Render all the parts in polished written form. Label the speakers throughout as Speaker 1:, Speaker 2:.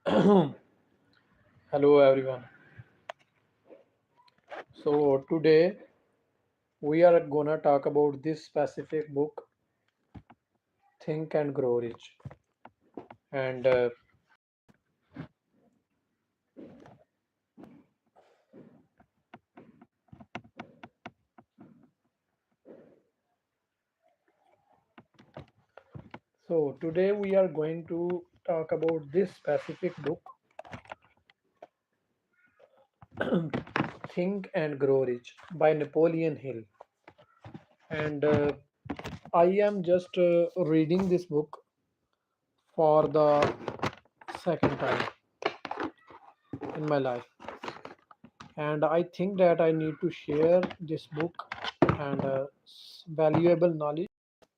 Speaker 1: Hello everyone. So today we are gonna talk about this specific book, Think and Grow Rich. And so today we are going to talk about this specific book, Think and Grow Rich by Napoleon Hill. And I am just reading this book for the second time in my life. And I think that I need to share this book and valuable knowledge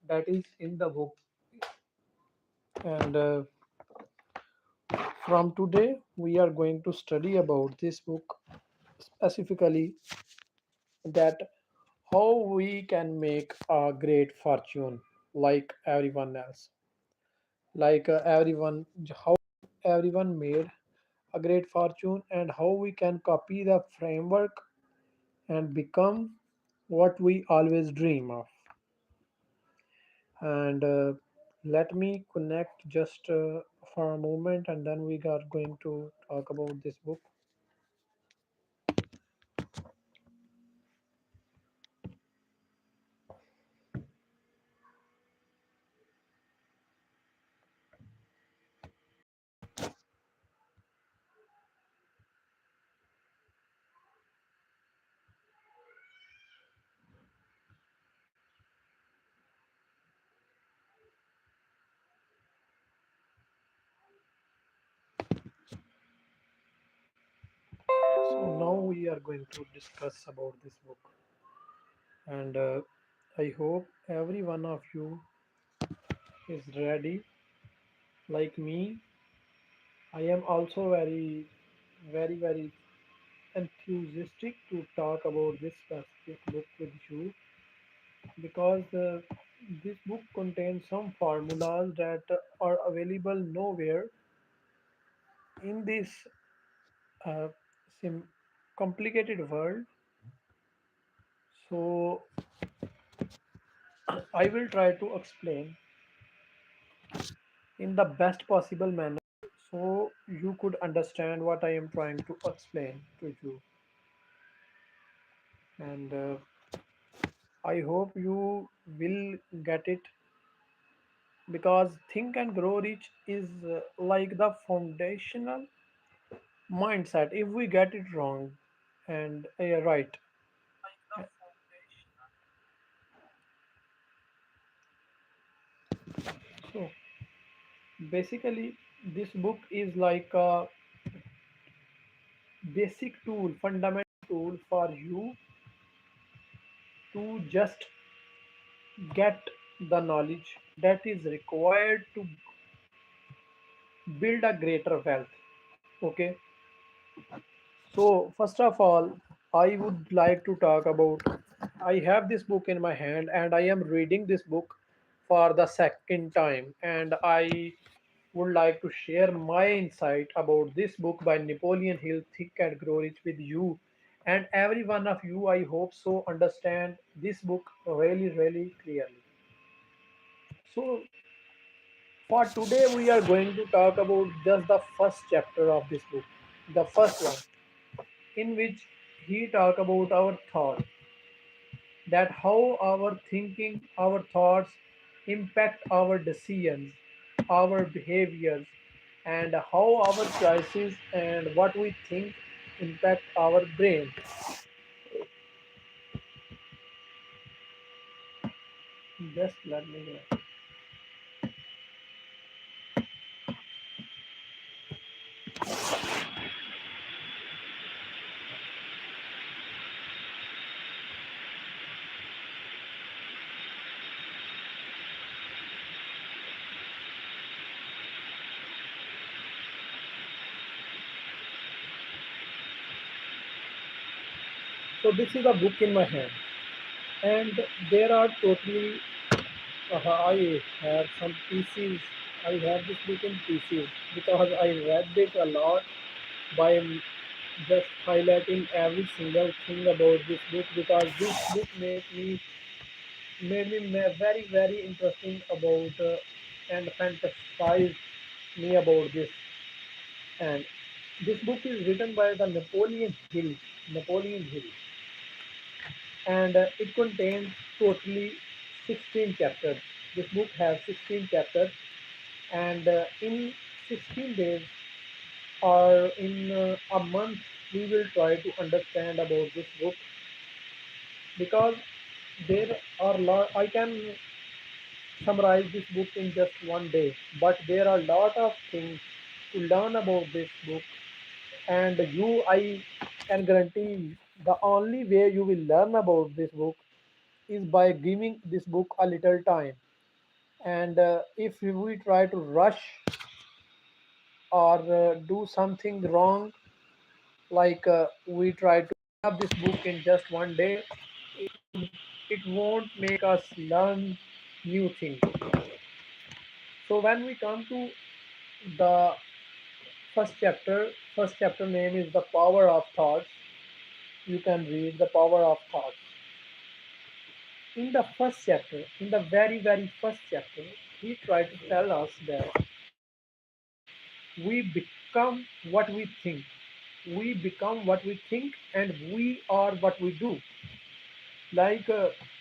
Speaker 1: that is in the book. And from today, we are going to study about this book specifically that how we can make a great fortune like everyone else, like how everyone made a great fortune and how we can copy the framework and become what we always dream of. And let me connect just for a moment and then we are going to talk about this book. So now we are going to discuss about this book, and I hope every one of you is ready. Like me, I am also very enthusiastic to talk about this specific book with you because this book contains some formulas that are available nowhere in this uh, sim- complicated world. So I will try to explain in the best possible manner so you could understand what I am trying to explain to you. And I hope you will get it because Think and Grow Rich is like the foundational mindset. If we get it wrong, and right, so basically, this book is like a basic tool, fundamental tool for you to just get the knowledge that is required to build a greater wealth. Okay, so first of all, I would like to talk about. I have this book in my hand and I am reading this book for the second time, and I would like to share my insight about this book by Napoleon Hill, Think and Grow Rich, with you. And every one of you, I hope so, understand this book really clearly. So, for today, we are going to talk about just the first chapter of this book, the first one, in which he talk about our thought, that how our thinking, our thoughts impact our decisions, our behaviors, and how our choices and what we think impact our brain. Just let me know. So this is a book in my hand, and there are totally I have some pieces I have this book in PC because I read it a lot by just highlighting every single thing about this book because this book made me very very interesting about and fantasized me about this. And this book is written by the Napoleon Hill, and it contains totally 16 chapters. This book has 16 chapters, and in 16 days or in a month, we will try to understand about this book because there are lot. I can summarize this book in just one day, but there are a lot of things to learn about this book, and I can guarantee the only way you will learn about this book is by giving this book a little time. And if we try to rush or do something wrong, like we try to pick up this book in just one day, it won't make us learn new things. So when we come to the first chapter name is the power of thoughts. You can read the power of thoughts. In the first chapter, in the very very first chapter, he tried to tell us that we become what we think. We become what we think, and we are what we do. Like,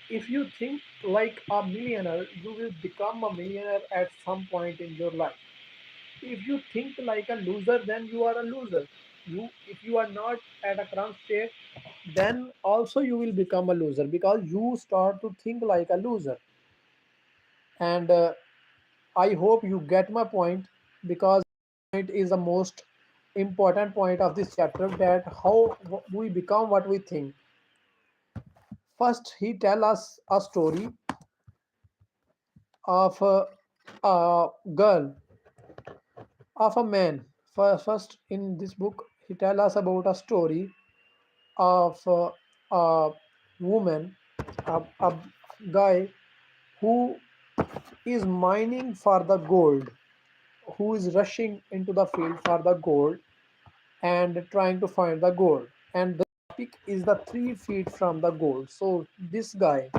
Speaker 1: if you think like a millionaire, you will become a millionaire at some point in your life. If you think like a loser, then you are a loser. If you are not at a current state, then also you will become a loser because you start to think like a loser. And I hope you get my point, because point is the most important point of this chapter, that how we become what we think. First, he tell us a story of a girl, of a man. First, in this book, he tell us about a story of a woman, a guy who is mining for the gold, who is rushing into the field for the gold and trying to find the gold. And the topic is the 3 feet from the gold. So this guy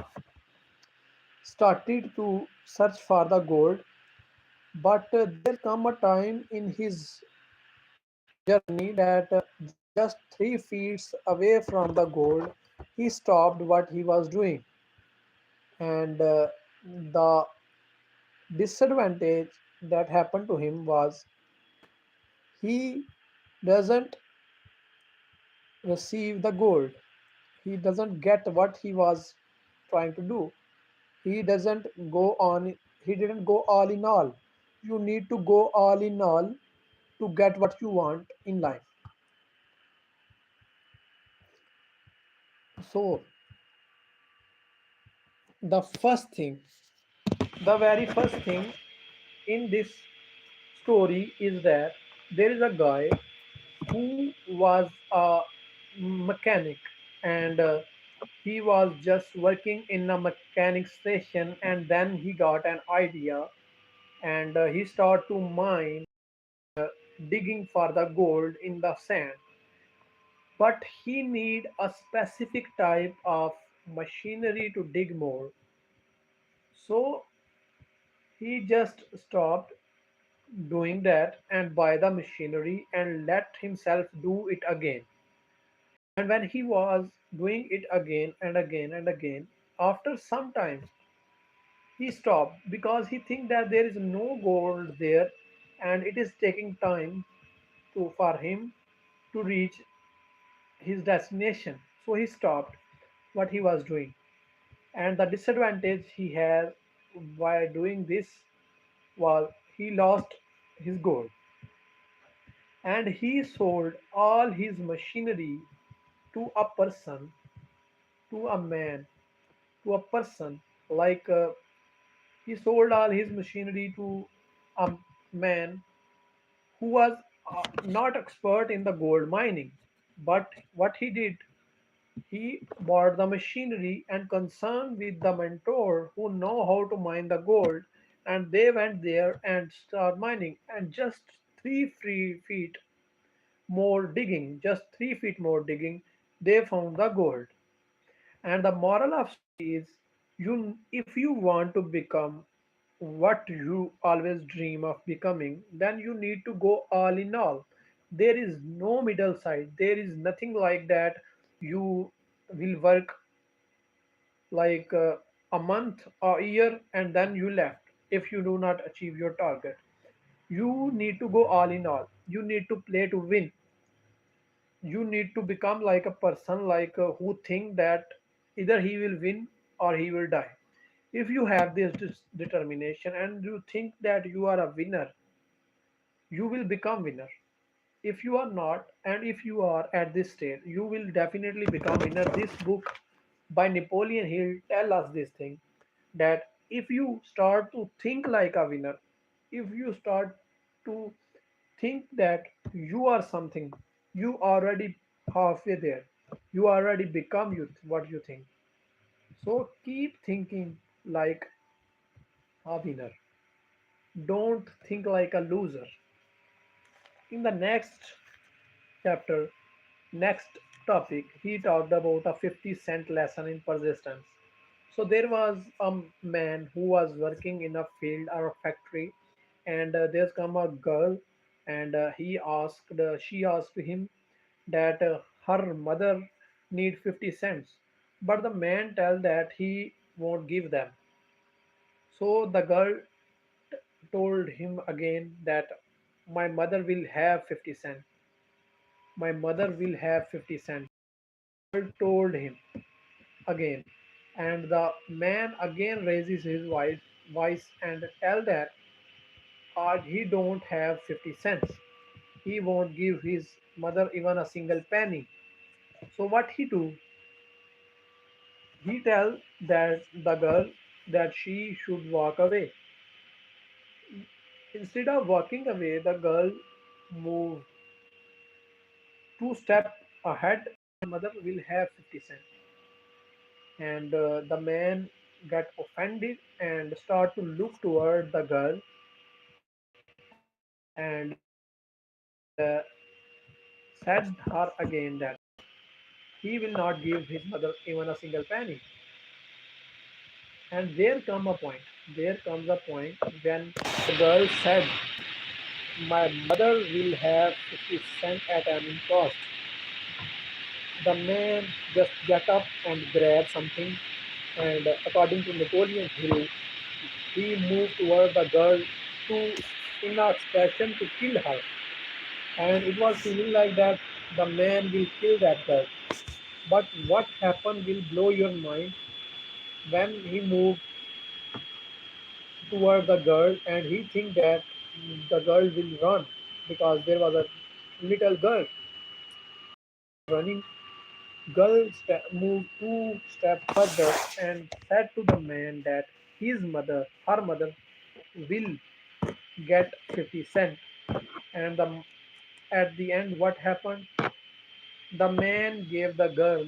Speaker 1: started to search for the gold, but there come a time in his journey that just 3 feet away from the gold, he stopped what he was doing. And the disadvantage that happened to him was he doesn't receive the gold. He doesn't get what he was trying to do. He doesn't go on, he didn't go all in all. You need to go all in all to get what you want in life. So the first thing, the very first thing in this story is that there is a guy who was a mechanic, and he was just working in a mechanic station, and then he got an idea, and he started to mine, digging for the gold in the sand. But he need a specific type of machinery to dig more. So he just stopped doing that and buy the machinery and let himself do it again. And when he was doing it again and again and again, after some time he stopped because he think that there is no gold there, and it is taking time for him to reach his destination. So he stopped what he was doing. And the disadvantage he had by doing this was he lost his gold, and he sold all his machinery to a person, to a man, to a person. Like, he sold all his machinery to a man who was not expert in the gold mining. But what he did, he bought the machinery and concerned with the mentor who know how to mine the gold, and they went there and started mining, and just 3 feet more digging, just 3 feet more digging, they found the gold. And the moral of story is, if you want to become what you always dream of becoming, then you need to go all in all. There is no middle side. There is nothing like that. You will work like a month or a year and then you left if you do not achieve your target. You need to go all in all. You need to play to win. You need to become like a person like who think that either he will win or he will die. If you have this determination and you think that you are a winner, you will become winner. If you are not, and if you are at this stage, you will definitely become winner. This book by Napoleon Hill tell us this thing, that if you start to think like a winner, if you start to think that you are something, you already halfway there. You already become what you think. So keep thinking like a winner. Don't think like a loser. In the next chapter, next topic, he talked about a 50-cent lesson in persistence. So there was a man who was working in a field or a factory, and there's come a girl, and she asked him that her mother need 50 cents, but the man tell that he won't give them. So the girl told him again that my mother will have 50 cents. My mother will have 50 cents. Girl told him again, and the man again raises his voice and tell that he don't have 50 cents. He won't give his mother even a single penny. So what he do? He tell that the girl that she should walk away. Instead of walking away, the girl move 2 steps ahead. Mother will have 50 cents, and the man get offended and start to look toward the girl and said her again that he will not give his mother even a single penny. And there comes a point when the girl said, my mother will have 50 cents at any cost. The man just get up and grab something, and according to Napoleon Hill, he moved toward the girl to, in a expression, to kill her. And it was feeling like that the man will kill that girl. But what happened will blow your mind when he moved toward the girl and he think that the girl will run because there was a little girl running. Girl moved 2 steps further and said to the man that her mother, will get 50 cents. And at the end, what happened? The man gave the girl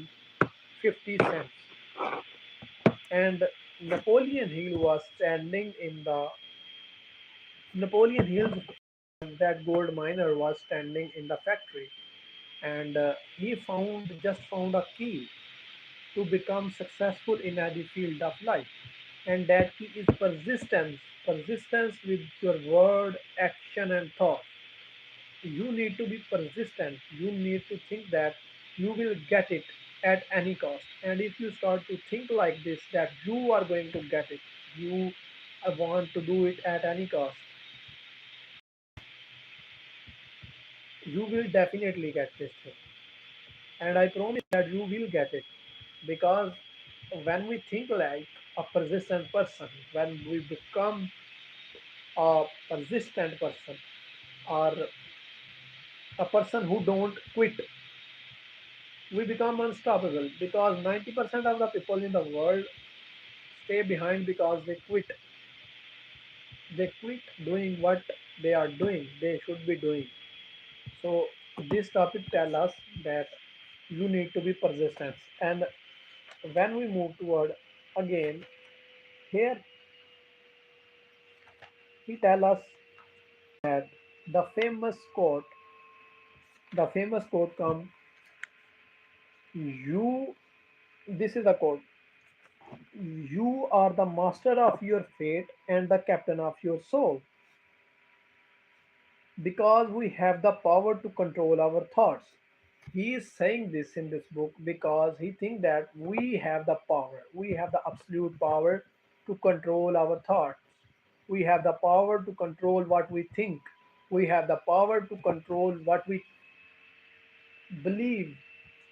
Speaker 1: 50 cents. And Napoleon Hill was standing in the Napoleon Hill's that gold miner was standing in the factory, and he found a key to become successful in any field of life, and that key is persistence with your word, action, and thought. You need to be persistent. You need to think that you will get it at any cost. And if you start to think like this, that you are going to get it, you want to do it at any cost, you will definitely get this thing. And I promise that you will get it, because when we think like a persistent person, when we become a persistent person, or a person who don't quit, we become unstoppable, because 90% of the people in the world stay behind because they quit doing what they should be doing. So this topic tell us that you need to be persistent. And when we move toward again, here He tell us that the famous quote, the famous quote come, you, this is the quote, you are the master of your fate and the captain of your soul, because we have the power to control our thoughts. He is saying this in this book because he thinks that we have the power. We have the absolute power to control our thoughts. We have the power to control what we think. We have the power to control what we believe.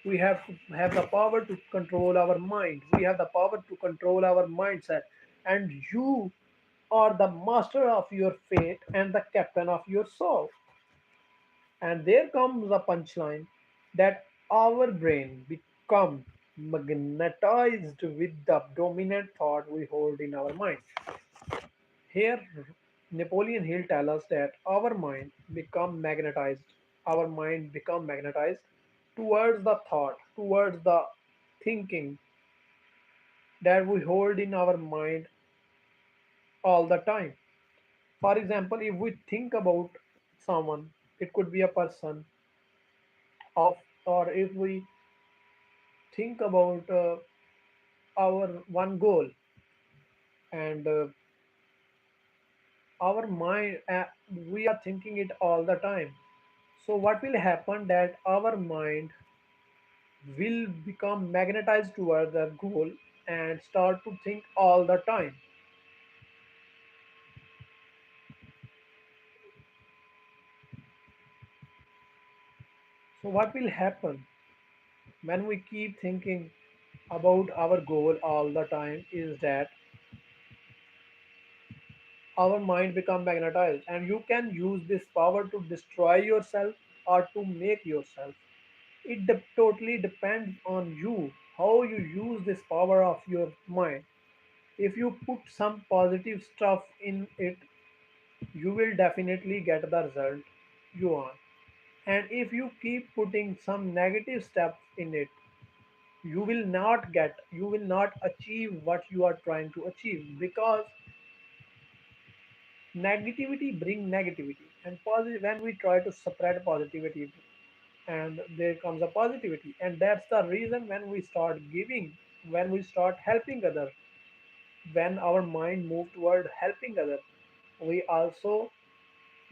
Speaker 1: We have the power to control our mind. We have the power to control our mindset. And you are the master of your fate and the captain of your soul. And there comes a punchline that our brain becomes magnetized with the dominant thought we hold in our mind. Here, Napoleon Hill tells us that our mind become magnetized towards the thought, towards the thinking that we hold in our mind all the time. For example, if we think about someone, it could be a person of, or if we think about our one goal, and our mind, we are thinking it all the time. So what will happen that our mind will become magnetized toward the goal and start to think all the time. So what will happen when we keep thinking about our goal all the time is that our mind become magnetized, and you can use this power to destroy yourself or to make yourself. It totally depends on you how you use this power of your mind. If you put some positive stuff in it, you will definitely get the result you want. And if you keep putting some negative stuff in it, you will not achieve what you are trying to achieve, because negativity bring negativity, and positive, when we try to spread positivity, and there comes a positivity, and that's the reason when we start giving, when we start helping others, when our mind move toward helping others, we also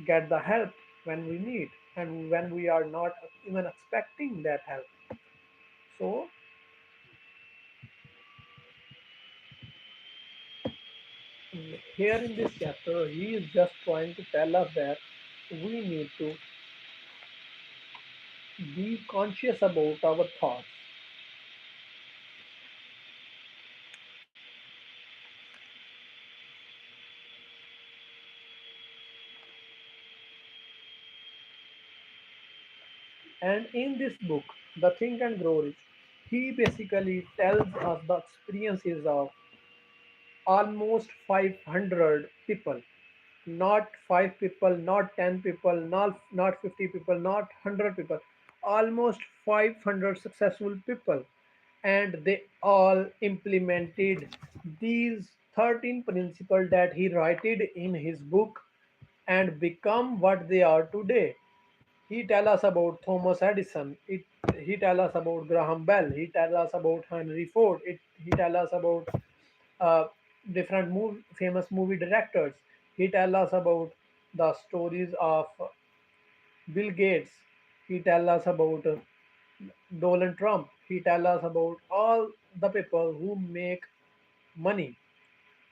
Speaker 1: get the help when we need and when we are not even expecting that help. So here in this chapter, he is just trying to tell us that we need to be conscious about our thoughts. And in this book, The Think and Grow Rich, he basically tells us the experiences of almost 500 people, not 5 people, not 10 people, not 50 people, not 100 people, almost 500 successful people. And they all implemented these 13 principles that he wrote in his book and become what they are today. He tell us about Thomas Edison. He tell us about Graham Bell. He tell us about Henry Ford. He tell us about uh, different famous movie directors. He tell us about the stories of Bill Gates. He tell us about Donald Trump. He tell us about all the people who make money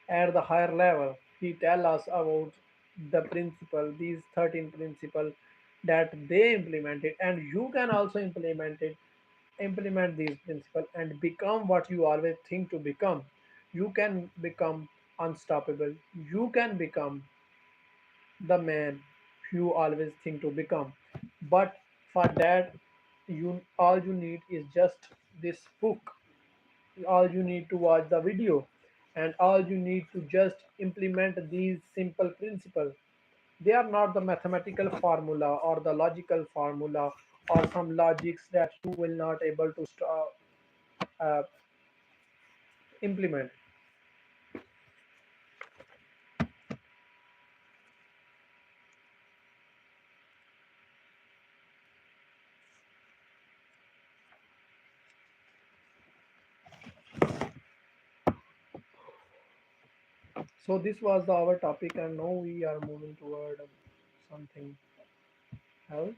Speaker 1: at the higher level. He tell us about the principle, these 13 principles that they implemented, and you can also implement these principles and become what you always think to become. You can become unstoppable. You can become the man you always think to become. But for that, you all you need is just this book. All you need to watch the video, and all you need to just implement these simple principles. They are not the mathematical formula or the logical formula or some logics that you will not able to implement. So this was our topic, and now we are moving toward something else.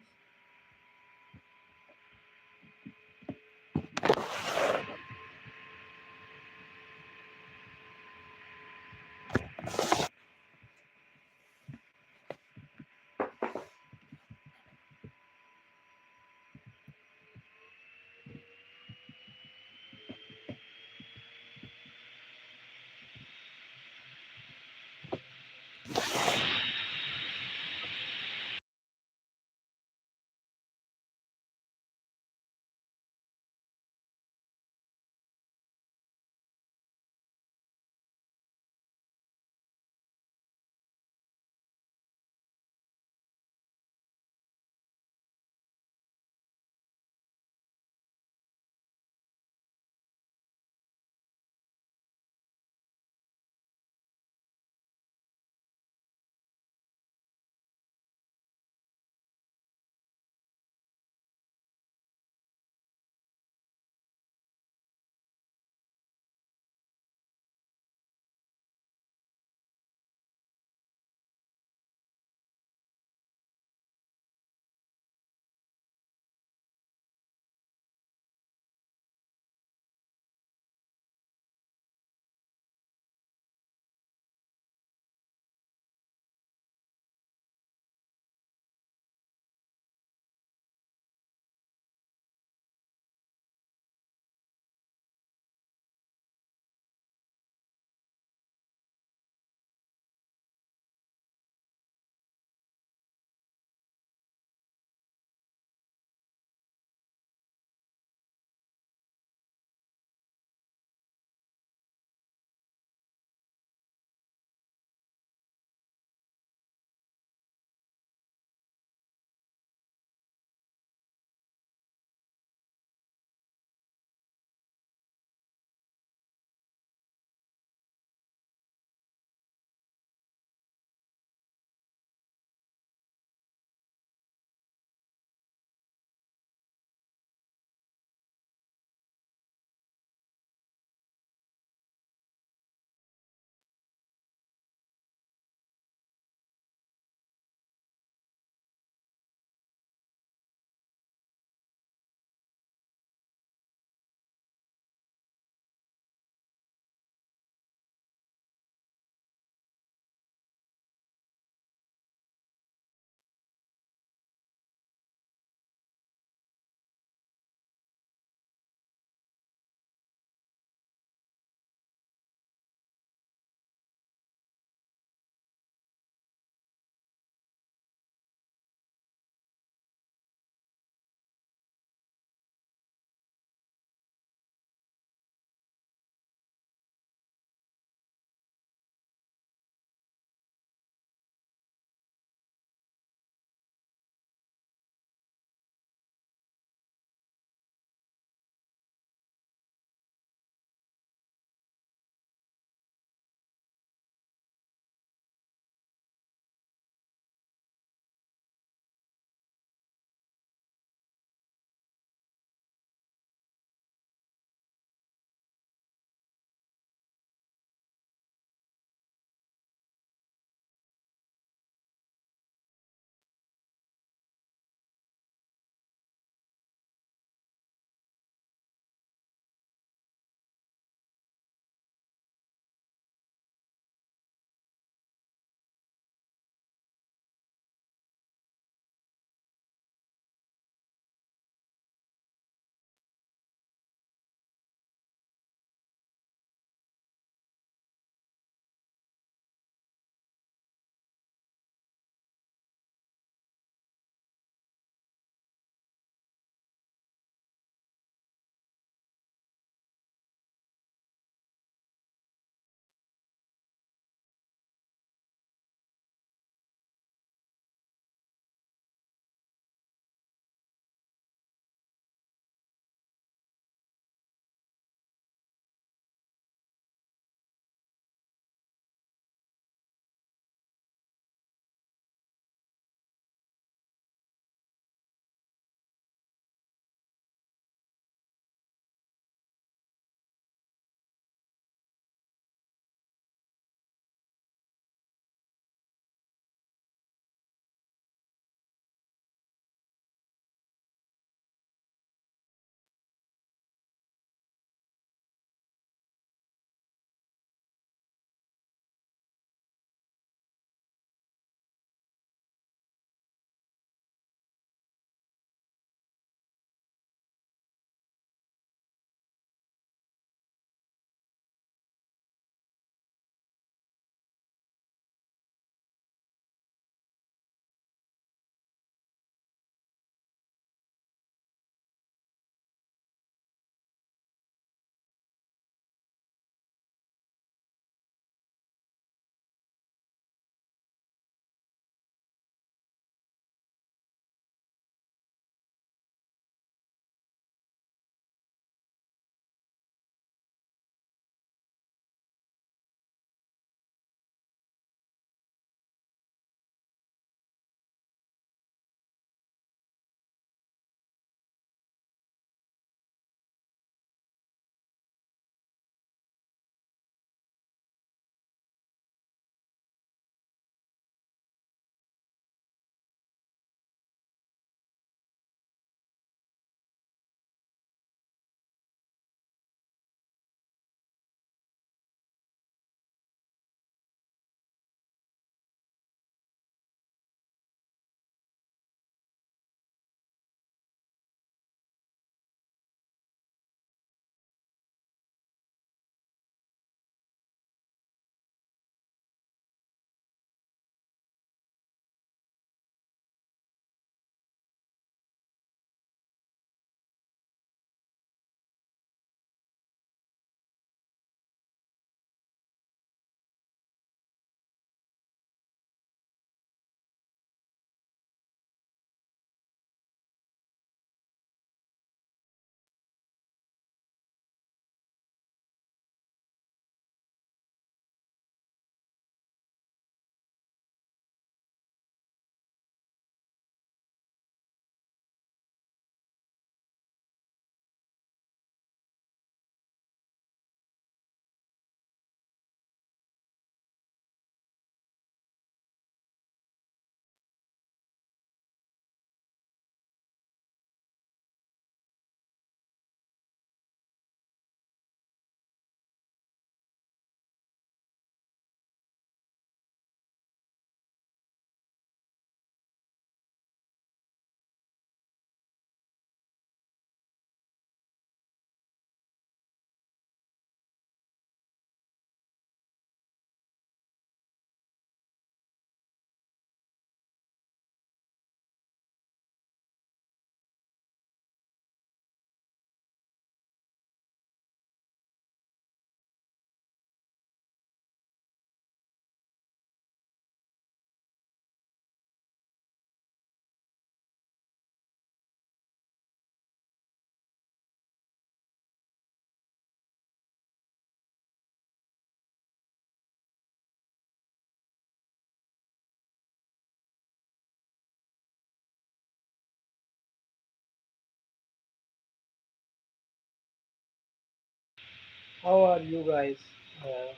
Speaker 1: How are you guys?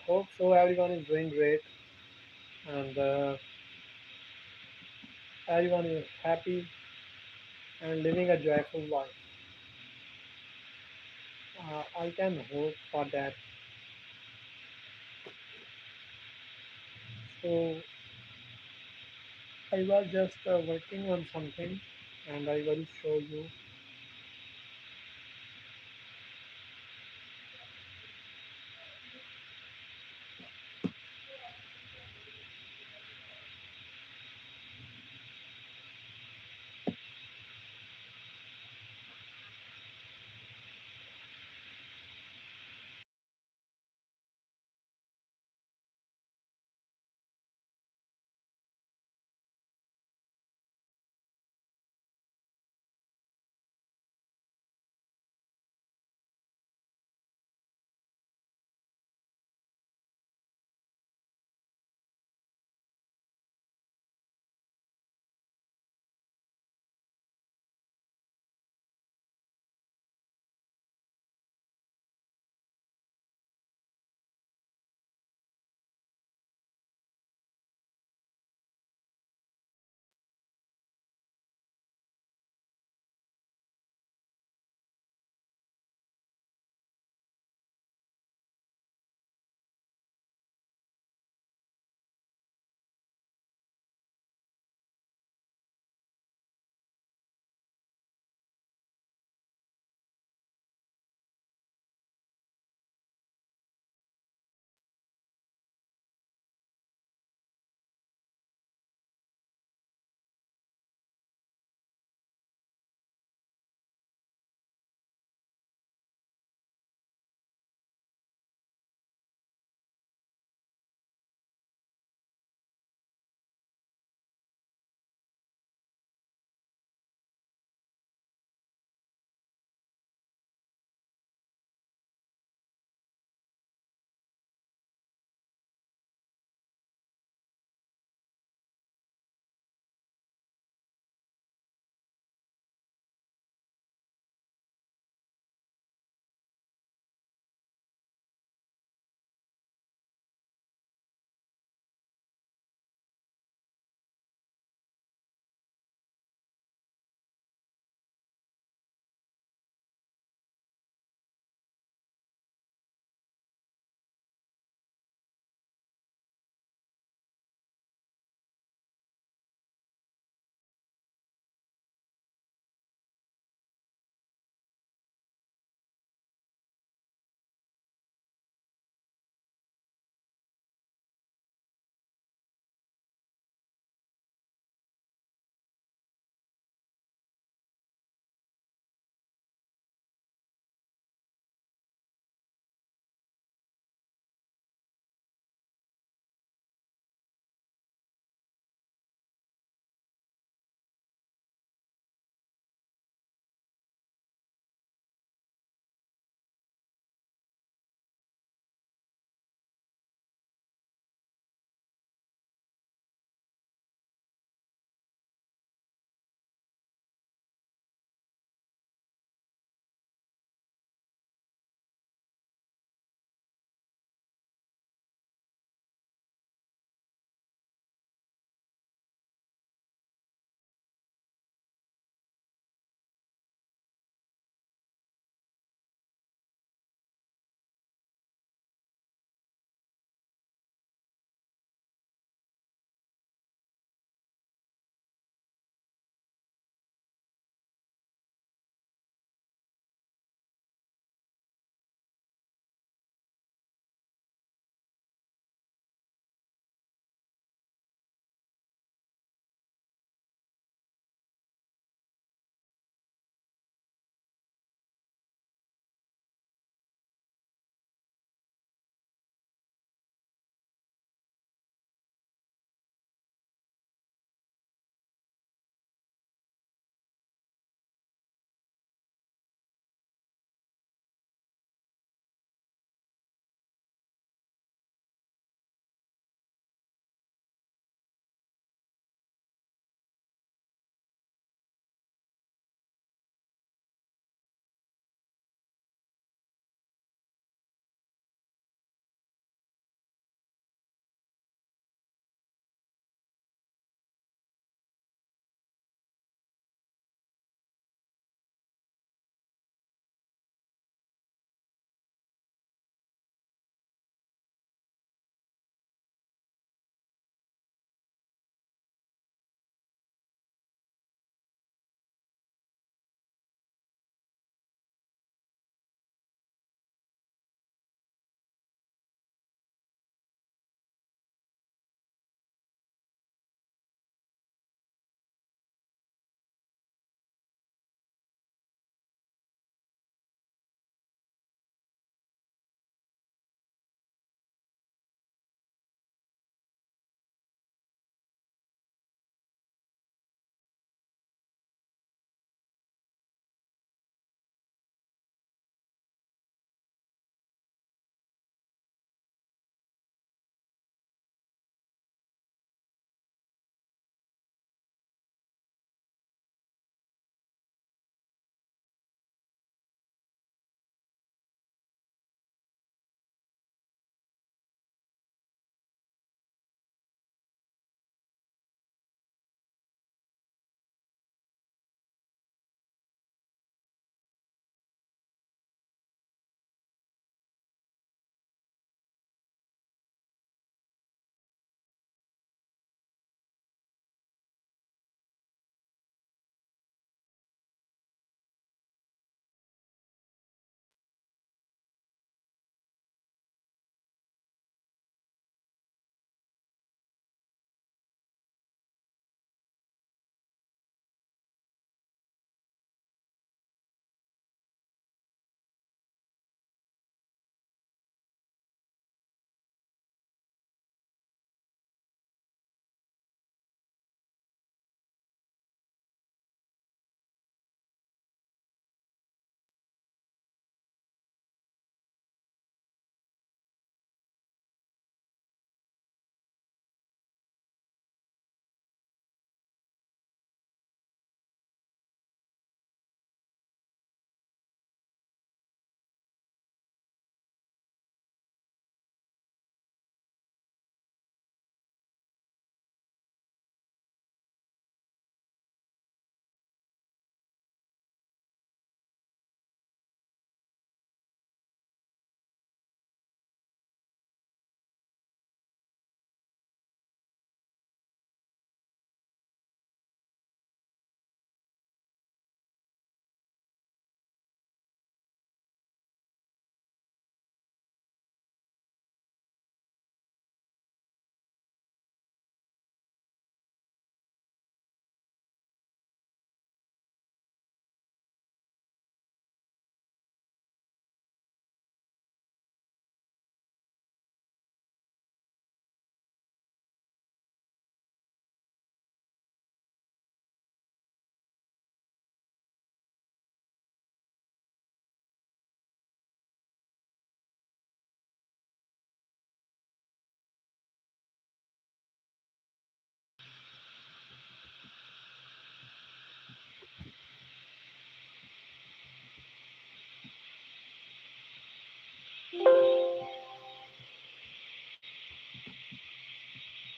Speaker 1: Hope so. Everyone is doing great, and everyone is happy and living a joyful life. I can hope for that. So I was just working on something, and I will show you.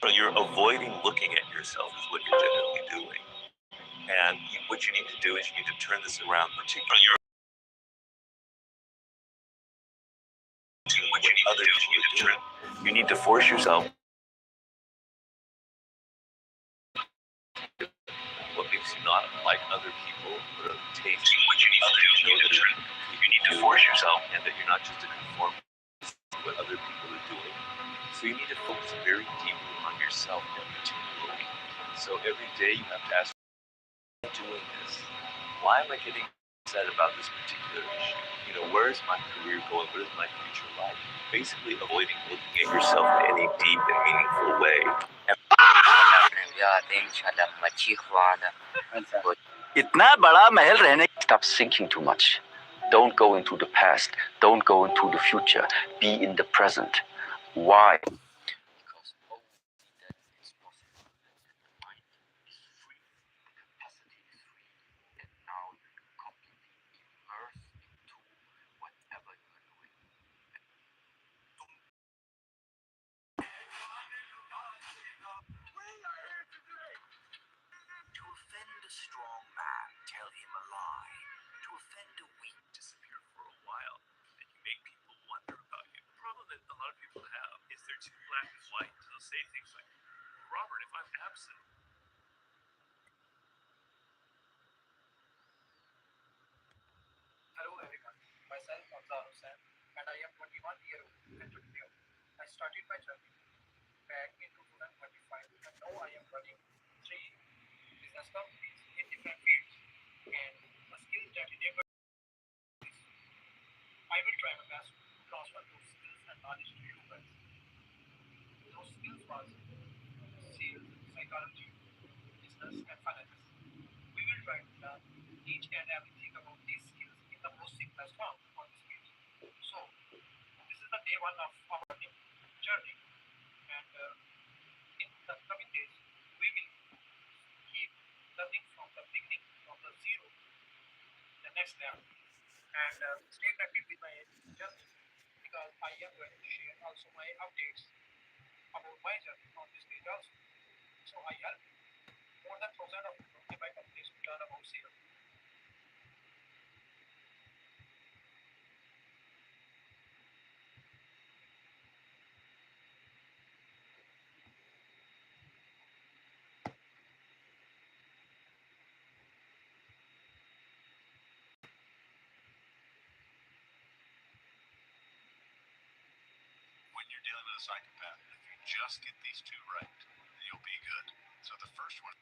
Speaker 2: So you're avoiding looking at yourself is what you're generally doing. And what you need to do is you need to turn this around, particularly to what other people are doing. You need to force yourself what makes you not like other people, or taste what you need to do to know that you need to force yourself, and that you're not just a conformist to what other people are doing. So you need to focus very deeply on yourself in particular. So every day you have to ask, why am I doing this? Why am I getting upset about this particular issue? You know, where is my career going? What is my future like? Basically avoiding looking at yourself in any deep and meaningful way. इतना बड़ा महल रहने Stop thinking too much. Don't go into the past. Don't go into the future. Be in the present. Why? Because only that is possible. The mind is free. The capacity is free. And now you can completely immerse into whatever you are doing. To offend a strong man, tell him a lie. To offend a weak, disappear for a while, and you make people wonder about you. The problem that a lot of people have is they're too black and white. They'll say things like, Robert, if I'm absent.
Speaker 1: Hello everyone, myself Afzal Hussain and I am 21-year-old entrepreneur. I started my journey back in 2025 and now I am running three business companies in different fields and a skill that enables I will try my best to transfer those skills and knowledge to you guys. Those skills was sales, psychology, business and finance. We will try to learn each and everything about these skills in the most simplest form on this page. So this is the day one of our learning journey and in the coming days we will keep learning from the beginning from the zero the next level and stay connected with my journey because I am going to share also my updates about my journey on this page also. So I help more than thousand of people in my companies to learn about sales.
Speaker 2: When you're dealing with a psychopath, if you just get these two right, you'll be good. So the first one.